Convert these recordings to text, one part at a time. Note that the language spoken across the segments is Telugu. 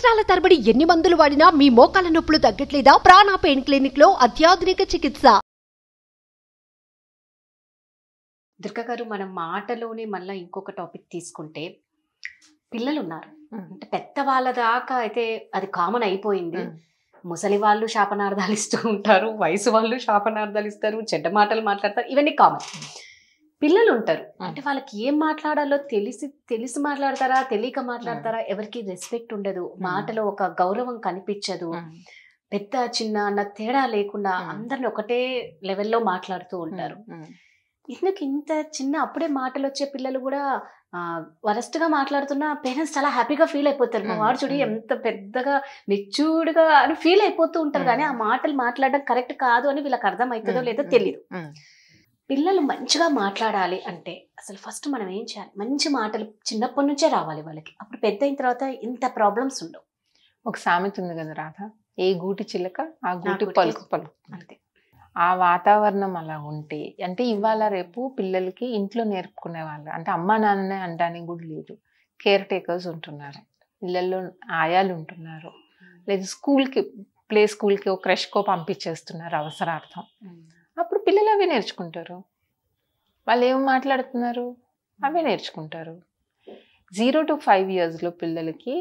సంవత్సరాల తరబడి ఎన్ని మందులు వాడినా మీ మోకాల నొప్పులు తగ్గట్లేదా? ప్రాణ పెయిన్ క్లినిక్ లో అత్యాధునిక చికిత్స. దుర్గా గారు, మనం మాటలోనే మళ్ళీ ఇంకొక టాపిక్ తీసుకుంటే, పిల్లలు ఉన్నారు అంటే పెద్దవాళ్ళ దాకా అయితే అది కామన్ అయిపోయింది. ముసలి వాళ్ళు శాపనార్థాలు ఇస్తూ ఉంటారు, వయసు వాళ్ళు శాపనార్థాలు ఇస్తారు, చెడ్డ మాటలు మాట్లాడతారు, ఇవన్నీ కామన్. పిల్లలు ఉంటారు అంటే వాళ్ళకి ఏం మాట్లాడాలో తెలిసి మాట్లాడతారా, తెలియక మాట్లాడతారా, ఎవరికి రెస్పెక్ట్ ఉండదు, మాటలో ఒక గౌరవం కనిపించదు, పెద్ద చిన్న అన్న తేడా లేకుండా అందరిని ఒకటే లెవెల్లో మాట్లాడుతూ ఉంటారు. ఎందుకు ఇంత చిన్న అప్పుడే మాటలు వచ్చే పిల్లలు కూడా వరస్ట్ గా మాట్లాడుతున్నా పేరెంట్స్ చాలా హ్యాపీగా ఫీల్ అయిపోతారు. మా వాడు చూడి ఎంత పెద్దగా మెచ్యూర్డ్ గా అని ఫీల్ అయిపోతూ ఉంటారు, కానీ ఆ మాటలు మాట్లాడడం కరెక్ట్ కాదు అని వీళ్ళకి అర్థం అవుతుందో లేదో తెలియదు. పిల్లలు మంచిగా మాట్లాడాలి అంటే అసలు ఫస్ట్ మనం ఏం చేయాలి? మంచి మాటలు చిన్నప్పటి నుంచే రావాలి వాళ్ళకి, అప్పుడు పెద్ద అయిన తర్వాత ఇంత ప్రాబ్లమ్స్ ఉండవు. ఒక సామెత ఉంది కదా రాధ, ఏ గూటి చిలక ఆ గూటి పలుకు పలుకు. అంతే. ఆ వాతావరణం అలా ఉంటే అంటే ఇవాళ రేపు పిల్లలకి ఇంట్లో నేర్పుకునే వాళ్ళు అంటే అమ్మా నాన్ననే అనడానికి కూడా లేదు, కేర్ టేకర్స్ ఉంటున్నారు, ఇళ్ళల్లో ఆయాలు ఉంటున్నారు, లేదా ప్లే స్కూల్కి ఒక క్రష్కో పంపించేస్తున్నారు అవసరార్థం. అప్పుడు పిల్లలు అవే నేర్చుకుంటారు. వాళ్ళు ఏం మాట్లాడుతున్నారు అవే నేర్చుకుంటారు. 0 to 5 years పిల్లలకి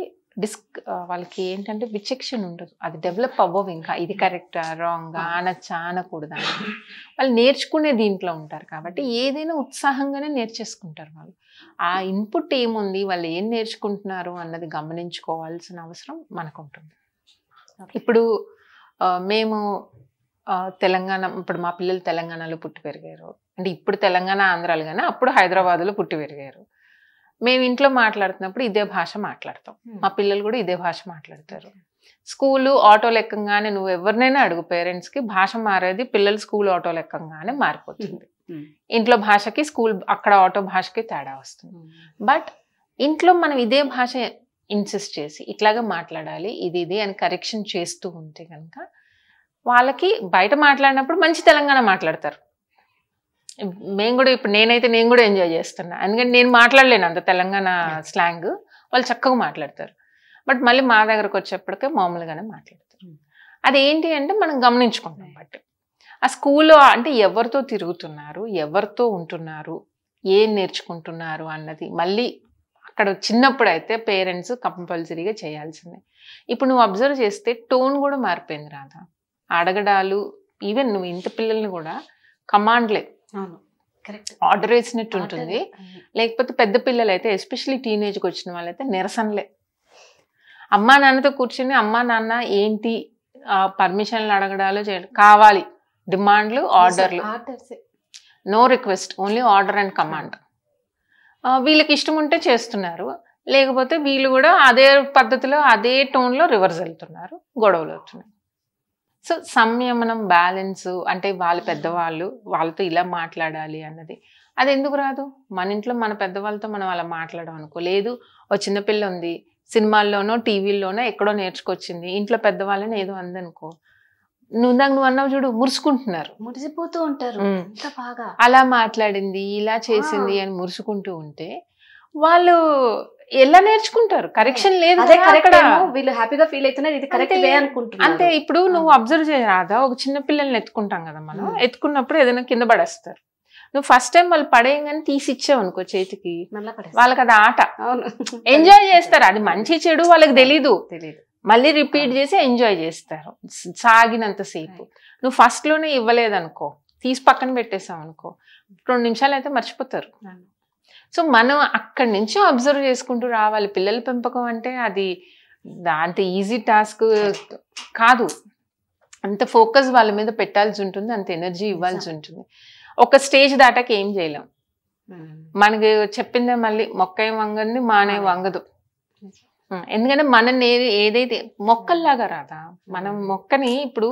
వాళ్ళకి ఏంటంటే విచక్షణ ఉండదు, అది డెవలప్ అవ్వవు. ఇంకా ఇది కరెక్టా రాంగా అనొచ్చా అనకూడదా వాళ్ళు నేర్చుకునే దీంట్లో ఉంటారు. కాబట్టి ఏదైనా ఉత్సాహంగానే నేర్చేసుకుంటారు వాళ్ళు. ఆ ఇన్పుట్ ఏముంది, వాళ్ళు ఏం నేర్చుకుంటున్నారు అన్నది గమనించుకోవాల్సిన అవసరం మనకు ఉంటుంది. ఇప్పుడు మేము తెలంగాణ, ఇప్పుడు మా పిల్లలు తెలంగాణలో పుట్టి పెరిగారు, అంటే ఇప్పుడు తెలంగాణ ఆంధ్రాలు కానీ అప్పుడు హైదరాబాద్లో పుట్టి పెరిగారు. మేము ఇంట్లో మాట్లాడుతున్నప్పుడు ఇదే భాష మాట్లాడతాం, మా పిల్లలు కూడా ఇదే భాష మాట్లాడతారు. స్కూలు ఆటోలు ఎక్కంగానే నువ్వు ఎవరినైనా అడుగు పేరెంట్స్కి, భాష మారేది పిల్లలు స్కూల్ ఆటోలు ఎక్కంగానే మారిపోతుంది. ఇంట్లో భాషకి స్కూల్ అక్కడ ఆటో భాషకి తేడా వస్తుంది. బట్ ఇంట్లో మనం ఇదే భాష ఇన్సిస్ట్ చేసి ఇట్లాగా మాట్లాడాలి ఇది అని కరెక్షన్ చేస్తూ ఉంటే కనుక వాళ్ళకి బయట మాట్లాడినప్పుడు మంచి తెలంగాణ మాట్లాడతారు. మేము కూడా ఇప్పుడు నేను కూడా ఎంజాయ్ చేస్తున్నా, ఎందుకంటే నేను మాట్లాడలేను అంత తెలంగాణ స్లాంగ్, వాళ్ళు చక్కగా మాట్లాడతారు. బట్ మళ్ళీ మా దగ్గరకు వచ్చేప్పటికే మామూలుగానే మాట్లాడతారు. అదేంటి అంటే మనం గమనించుకుంటాం. బట్ ఆ స్కూల్లో అంటే ఎవరితో తిరుగుతున్నారు, ఎవరితో ఉంటున్నారు, ఏం నేర్చుకుంటున్నారు అన్నది మళ్ళీ అక్కడ చిన్నప్పుడు అయితే పేరెంట్స్ కంపల్సరీగా చేయాల్సిందే. ఇప్పుడు నువ్వు అబ్జర్వ్ చేస్తే టోన్ కూడా మారిపోయింది రాధా, అడగడాలు, ఈవెన్ నువ్వు ఇంత పిల్లల్ని కూడా కమాండ్లే ఆర్డర్ వేసినట్టు ఉంటుంది. లేకపోతే పెద్ద పిల్లలు అయితే ఎస్పెషల్లీ టీనేజ్కి వచ్చిన వాళ్ళైతే నిరసనలే. అమ్మా నాన్నతో కూర్చొని అమ్మా నాన్న ఏంటి పర్మిషన్లు అడగడాలు కావాలి, డిమాండ్లు ఆర్డర్లు, no request, only order and command. వీళ్ళకి ఇష్టం ఉంటే చేస్తున్నారు, లేకపోతే వీళ్ళు కూడా అదే పద్ధతిలో అదే టోన్లో రివర్స్ వెళ్తున్నారు, గొడవలు అవుతున్నాయి. సో సంయమనం, బ్యాలెన్స్ అంటే వాళ్ళ పెద్దవాళ్ళు వాళ్ళతో ఇలా మాట్లాడాలి అన్నది అది ఎందుకు రాదు? మన ఇంట్లో మన పెద్దవాళ్ళతో మనం అలా మాట్లాడడం అనుకో. లేదు ఓ చిన్నపిల్ల ఉంది, సినిమాల్లోనో టీవీల్లోనో ఎక్కడో నేర్చుకొచ్చింది, ఇంట్లో పెద్దవాళ్ళని ఏదో అందనుకో, నువ్వు అన్నావు చూడు, మురుసుకుంటున్నారు, మురిసిపోతూ ఉంటారు. అలా మాట్లాడింది ఇలా చేసింది అని మురుసుకుంటూ ఉంటే వాళ్ళు ఎలా నేర్చుకుంటారు? కరెక్షన్ లేదు, వీళ్ళు హ్యాపీగా ఫీల్ అవుతున్నారు, ఇది కరెక్ట్ వే అనుకుంటున్నారు. అంతే. ఇప్పుడు నువ్వు అబ్జర్వ్ చేయరాదా, ఒక చిన్న పిల్లల్ని ఎత్తుకుంటాం కదా మనం, ఎత్తుకున్నప్పుడు ఏదైనా కింద పడేస్తారు, నువ్వు ఫస్ట్ టైం వాళ్ళు పడేయగానే తీసి ఇచ్చావు అనుకో చేతికి, వాళ్ళకి అది ఆట, ఎంజాయ్ చేస్తారు. అది మంచి చెడు వాళ్ళకి తెలీదు, మళ్ళీ రిపీట్ చేసి ఎంజాయ్ చేస్తారు సాగినంతసేపు. నువ్వు ఫస్ట్ లోనే ఇవ్వలేదనుకో, తీసి పక్కన పెట్టేసావు అనుకో, 2 నిమిషాలు అయితే మర్చిపోతారు. సో మనం అక్కడి నుంచి అబ్జర్వ్ చేసుకుంటూ రావాలి. పిల్లల పెంపకం అంటే అది అంత ఈజీ టాస్క్ కాదు, అంత ఫోకస్ వాళ్ళ మీద పెట్టాల్సి ఉంటుంది, అంత ఎనర్జీ ఇవ్వాల్సి ఉంటుంది. ఒక స్టేజ్ దాటాక ఏం చేయలేం. మనకి చెప్పిందే మళ్ళీ మొక్క ఏం వంగంది మానే వంగదు. ఎందుకంటే మనం ఏదైతే మొక్కల్లాగా రాదా, మనం మొక్కని ఇప్పుడు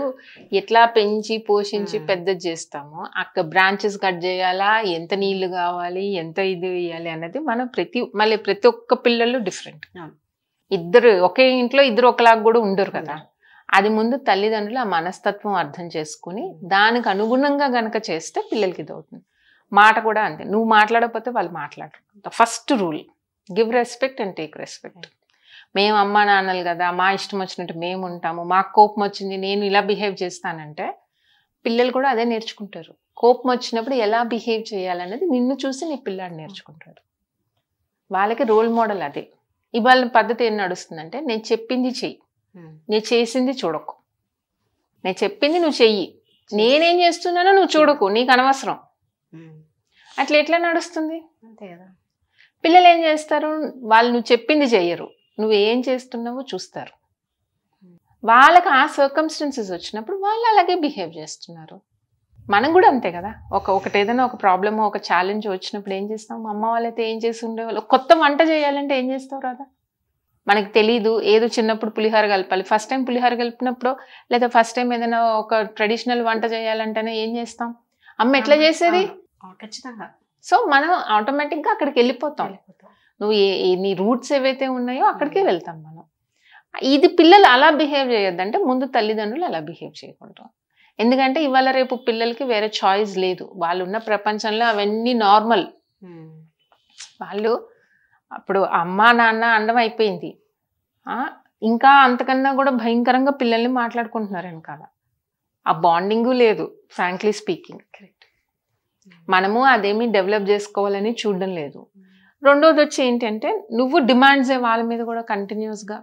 ఎట్లా పెంచి పోషించి పెద్దది చేస్తామో అక్కడ బ్రాంచెస్ కట్ చేయాలా, ఎంత నీళ్లు కావాలి, ఎంత ఇది వేయాలి అన్నది మనం ప్రతి ఒక్క పిల్లలు డిఫరెంట్. ఇద్దరు ఒకే ఇంట్లో ఇద్దరు ఒకలాగా కూడా ఉండరు కదా. అది ముందు తల్లిదండ్రులు ఆ మనస్తత్వం అర్థం చేసుకుని దానికి అనుగుణంగా గనక చేస్తే పిల్లలకి ఇది అవుతుంది. మాట కూడా అంతే, నువ్వు మాట్లాడకపోతే వాళ్ళు మాట్లాడరు. The first rule, give respect and take respect. మేము అమ్మా నాన్నలు కదా, మా ఇష్టం వచ్చినట్టు మేము ఉంటాము, మాకు కోపం వచ్చింది నేను ఇలా బిహేవ్ చేస్తానంటే పిల్లలు కూడా అదే నేర్చుకుంటారు. కోపం వచ్చినప్పుడు ఎలా బిహేవ్ చేయాలనేది నిన్ను చూసి నీ పిల్లాడు నేర్చుకుంటాడు. వాళ్ళకి రోల్ మోడల్ అదే. ఇవాళ పద్ధతి ఏం నడుస్తుందంటే నేను చెప్పింది చెయ్యి, నేను చేసింది చూడకు, నేను చెప్పింది నువ్వు చెయ్యి, నేనేం చేస్తున్నానో నువ్వు చూడకు, నీకు అనవసరం. అట్లా ఎట్లా నడుస్తుంది? అంతే కదా. పిల్లలు ఏం చేస్తారు, వాళ్ళు నువ్వు చెప్పింది చెయ్యరు, నువ్వు ఏం చేస్తున్నావో చూస్తారు. వాళ్ళకి ఆ సర్కమ్స్టెన్సెస్ వచ్చినప్పుడు వాళ్ళు అలాగే బిహేవ్ చేస్తున్నారు. మనం కూడా అంతే కదా. ఒకటి ఏదైనా ఒక ప్రాబ్లమ్, ఒక ఛాలెంజ్ వచ్చినప్పుడు ఏం చేస్తాం? అమ్మ వాళ్ళైతే ఏం చేసి ఉండేవాళ్ళు. కొత్త వంట చేయాలంటే ఏం చేస్తావు రాదా? మనకి తెలీదు, ఏదో చిన్నప్పుడు పులిహోర కలపాలి, ఫస్ట్ టైం పులిహోర కలిపినప్పుడు, లేదా ఫస్ట్ టైం ఏదైనా ఒక ట్రెడిషనల్ వంట చేయాలంటేనే ఏం చేస్తాం? అమ్మ ఎట్లా చేసేది? ఖచ్చితంగా. సో మనం ఆటోమేటిక్గా అక్కడికి వెళ్ళిపోతాం. నువ్వు నీ రూట్స్ ఏవైతే ఉన్నాయో అక్కడికే వెళ్తాం మనం. ఇది పిల్లలు అలా బిహేవ్ చేయొద్దంటే ముందు తల్లిదండ్రులు అలా బిహేవ్ చేయకుండా. ఎందుకంటే ఇవాళ రేపు పిల్లలకి వేరే చాయిస్ లేదు. వాళ్ళు ఉన్న ప్రపంచంలో అవన్నీ నార్మల్. వాళ్ళు అప్పుడు అమ్మా నాన్న అండం అయిపోయింది, ఇంకా అంతకన్నా కూడా భయంకరంగా పిల్లల్ని మాట్లాడుకుంటున్నారు వెనకాల. ఆ బాండింగు లేదు ఫ్రాంక్లీ స్పీకింగ్. మనము అదేమి డెవలప్ చేసుకోవాలని చూడడం లేదు. రెండోది వచ్చి ఏంటంటే నువ్వు డిమాండ్స్ వాళ్ళ మీద కూడా కంటిన్యూస్గా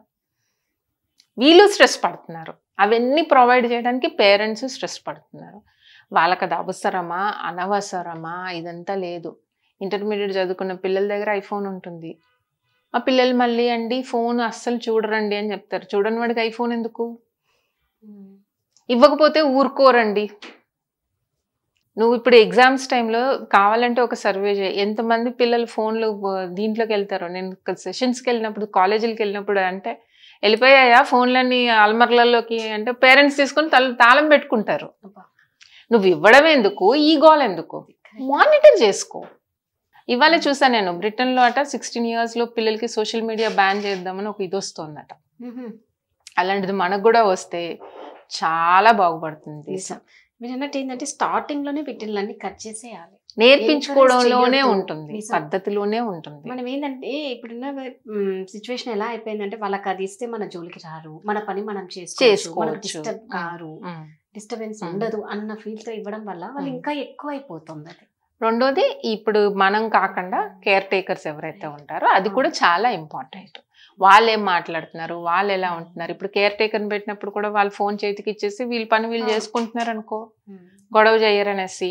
వీళ్ళు స్ట్రెస్ పడుతున్నారు. అవన్నీ ప్రొవైడ్ చేయడానికి పేరెంట్స్ స్ట్రెస్ పడుతున్నారు. వాళ్ళకి అది అవసరమా అనవసరమా ఇదంతా లేదు. ఇంటర్మీడియట్ చదువుకున్న పిల్లల దగ్గర ఐఫోన్ ఉంటుంది. ఆ పిల్లలు మళ్ళీ అండి ఫోన్ అస్సలు చూడరండి అని చెప్తారు. చూడని వాడికి ఐఫోన్ ఎందుకు? ఇవ్వకపోతే ఊరుకోరండి. నువ్వు ఇప్పుడు ఎగ్జామ్స్ టైంలో కావాలంటే ఒక సర్వే చేయి, ఎంతమంది పిల్లలు ఫోన్లు దీంట్లోకి వెళ్తారో. నేను సెషన్స్కి వెళ్ళినప్పుడు, కాలేజీలకు వెళ్ళినప్పుడు అంటే వెళ్ళిపోయాయా ఫోన్లన్నీ అల్మర్లలోకి అంటే పేరెంట్స్ తీసుకొని తాళం పెట్టుకుంటారు. నువ్వు ఇవ్వడం ఎందుకు, ఈ గోల్ ఎందుకు? మానిటర్ చేసుకో. ఇవాళ చూసా నేను బ్రిటన్లో అట 16 years పిల్లలకి సోషల్ మీడియా బ్యాన్ చేద్దామని ఒక ఇది వస్తుందట. అలాంటిది మనకు కూడా వస్తే చాలా బాగుపడుతుంది. మీరు అన్నట్టు ఏంటంటే స్టార్టింగ్ లోనే వీటిని కట్ చేసేయాలి. నేర్పించుకోవడంలోనే ఉంటుంది, పద్ధతిలోనే ఉంటుంది. మనం ఏంటంటే ఇప్పుడున్న సిచ్యువేషన్ ఎలా అయిపోయిందంటే వాళ్ళకి అది ఇస్తే మన జోలికి రారు, మన పని మనం చేసుకోవచ్చు, డిస్టర్బ్ కారు, డిస్టర్బెన్స్ ఉండదు అన్న ఫీల్ తో ఇవ్వడం వల్ల వాళ్ళు ఇంకా ఎక్కువ అయిపోతుంది. అది రెండోది ఇప్పుడు మనం కాకుండా కేర్ టేకర్స్ ఎవరైతే ఉంటారో అది కూడా చాలా ఇంపార్టెంట్. వాళ్ళు ఏం మాట్లాడుతున్నారు, వాళ్ళు ఎలా ఉంటున్నారు. ఇప్పుడు కేర్ టేకర్ని పెట్టినప్పుడు కూడా వాళ్ళు ఫోన్ చేతికి ఇచ్చేసి వీళ్ళ పని వీళ్ళు చేసుకుంటున్నారు అనుకో, గొడవ చేయరనేసి.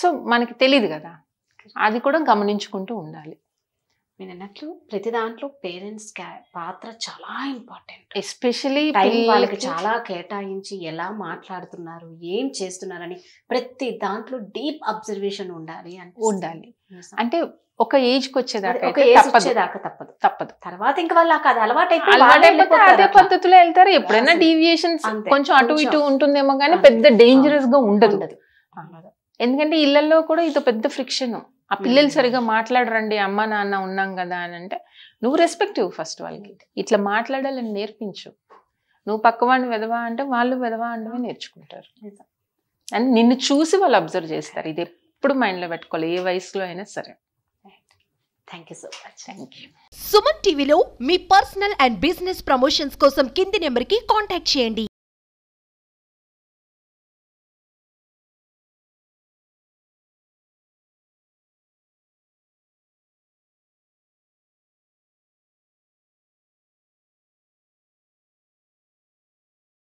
సో మనకి తెలియదు కదా, అది కూడా గమనించుకుంటూ ఉండాలి. నేను అన్నట్లు ప్రతి దాంట్లో పేరెంట్స్ పాత్ర చాలా ఇంపార్టెంట్. ఎస్పెషలీ వాళ్ళకి చాలా కేటాయించి ఎలా మాట్లాడుతున్నారు, ఏం చేస్తున్నారని ప్రతి దాంట్లో డీప్ అబ్జర్వేషన్ ఉండాలి. అంటే ఒక ఏజ్కి వచ్చేదాకా తప్పదు. తర్వాత ఇంకా వాళ్ళు అలవాటు అదే పద్ధతిలో వెళ్తారు. ఎప్పుడైనా డీవియేషన్స్ కొంచెం అటు ఇటు ఉంటుందేమో కానీ పెద్ద డేంజరస్ గా ఉండదు. ఎందుకంటే ఇళ్లలో కూడా ఇది పెద్ద ఫ్రిక్షన్. ఆ పిల్లలు సరిగా మాట్లాడరండి, అమ్మ నాన్న ఉన్నాం కదా అని అంటే నువ్వు రెస్పెక్టివ్ ఫస్ట్ వాళ్ళకి ఇట్లా మాట్లాడాలని నేర్పించు. నువ్వు పక్కవాడిని వెదవా అంటే వాళ్ళు వెదవా అంటే నేర్చుకుంటారు. అండ్ నిన్ను చూసి వాళ్ళు అబ్జర్వ్ చేస్తారు. ఇది ఎప్పుడు మైండ్లో పెట్టుకోవాలి, ఏ వయసులో అయినా సరే. Thank you so much. Thank you. Suman టీవీలో మీ పర్సనల్ అండ్ బిజినెస్ ప్రమోషన్స్ కోసం కింది నెంబర్కి కాంటాక్ట్ చేయండి.